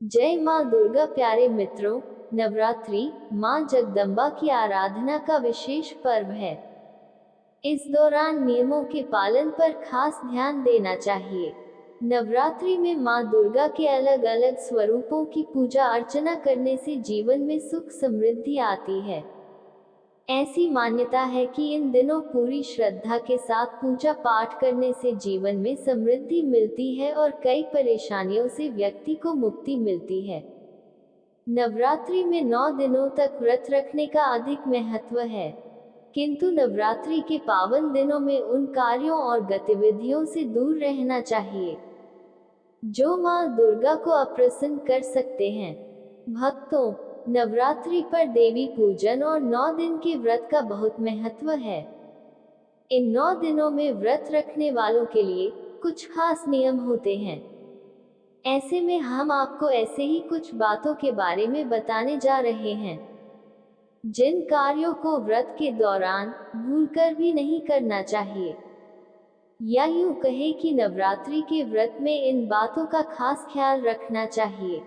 जय माँ दुर्गा। प्यारे मित्रों, नवरात्रि माँ जगदम्बा की आराधना का विशेष पर्व है। इस दौरान नियमों के पालन पर खास ध्यान देना चाहिए। नवरात्रि में माँ दुर्गा के अलग अलग स्वरूपों की पूजा अर्चना करने से जीवन में सुख समृद्धि आती है। ऐसी मान्यता है कि इन दिनों पूरी श्रद्धा के साथ पूजा पाठ करने से जीवन में समृद्धि मिलती है और कई परेशानियों से व्यक्ति को मुक्ति मिलती है। नवरात्रि में 9 दिनों तक व्रत रखने का अधिक महत्व है, किंतु नवरात्रि के पावन दिनों में उन कार्यों और गतिविधियों से दूर रहना चाहिए जो माँ दुर्गा को अप्रसन्न कर सकते हैं। भक्तों, नवरात्रि पर देवी पूजन और 9 दिन के व्रत का बहुत महत्व है। इन 9 दिनों में व्रत रखने वालों के लिए कुछ खास नियम होते हैं। ऐसे में हम आपको ऐसे ही कुछ बातों के बारे में बताने जा रहे हैं जिन कार्यों को व्रत के दौरान भूलकर भी नहीं करना चाहिए, या यूं कहे कि नवरात्रि के व्रत में इन बातों का खास ख्याल रखना चाहिए।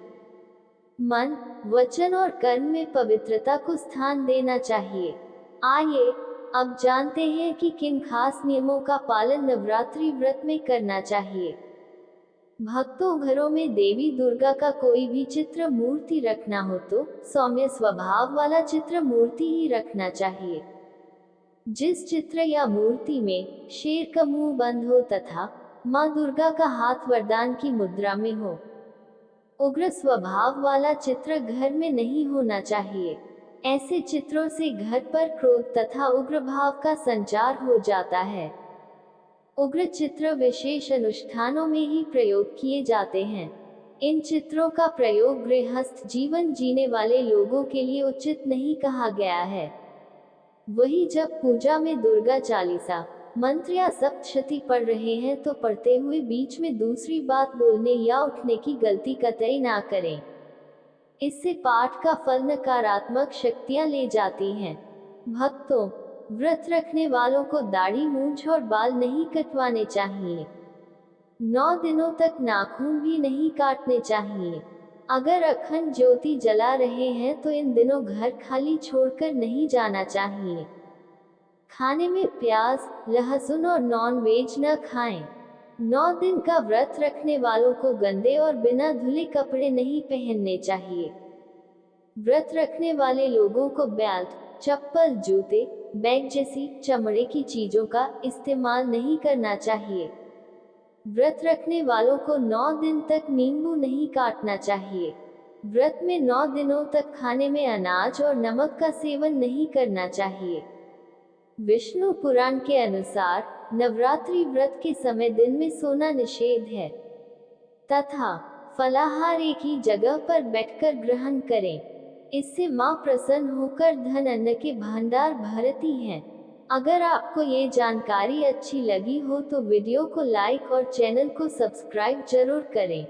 मन, वचन और कर्म में पवित्रता को स्थान देना चाहिए। आइए अब जानते हैं कि किन खास नियमों का पालन नवरात्रि व्रत में करना चाहिए। भक्तों, घरों में देवी दुर्गा का कोई भी चित्र मूर्ति रखना हो तो सौम्य स्वभाव वाला चित्र मूर्ति ही रखना चाहिए। जिस चित्र या मूर्ति में शेर का मुंह बंद हो तथा माँ दुर्गा का हाथ वरदान की मुद्रा में हो। उग्र स्वभाव वाला चित्र घर में नहीं होना चाहिए। ऐसे चित्रों से घर पर क्रोध तथा उग्र भाव का संचार हो जाता है। उग्र चित्र विशेष अनुष्ठानों में ही प्रयोग किए जाते हैं। इन चित्रों का प्रयोग गृहस्थ जीवन जीने वाले लोगों के लिए उचित नहीं कहा गया है। वही जब पूजा में दुर्गा चालीसा मंत्र या सप्तशती पढ़ रहे हैं तो पढ़ते हुए बीच में दूसरी बात बोलने या उठने की गलती कतई ना करें। इससे पाठ का फल नकारात्मक शक्तियां ले जाती हैं। भक्तों, व्रत रखने वालों को दाढ़ी, मूंछ और बाल नहीं कटवाने चाहिए। 9 दिनों तक नाखून भी नहीं काटने चाहिए। अगर अखंड ज्योति जला रहे हैं तो इन दिनों घर खाली छोड़कर नहीं जाना चाहिए। खाने में प्याज, लहसुन और नॉन वेज न खाएं। 9 दिन का व्रत रखने वालों को गंदे और बिना धुले कपड़े नहीं पहनने चाहिए। व्रत रखने वाले लोगों को बेल्ट, चप्पल, जूते, बैग जैसी चमड़े की चीजों का इस्तेमाल नहीं करना चाहिए। व्रत रखने वालों को 9 दिन तक नींबू नहीं काटना चाहिए। व्रत में 9 दिनों तक खाने में अनाज और नमक का सेवन नहीं करना चाहिए। विष्णु पुराण के अनुसार नवरात्रि व्रत के समय दिन में सोना निषेध है तथा फलाहार एक ही जगह पर बैठकर ग्रहण करें। इससे मां प्रसन्न होकर धन अन्न के भंडार भरती हैं। अगर आपको ये जानकारी अच्छी लगी हो तो वीडियो को लाइक और चैनल को सब्सक्राइब जरूर करें।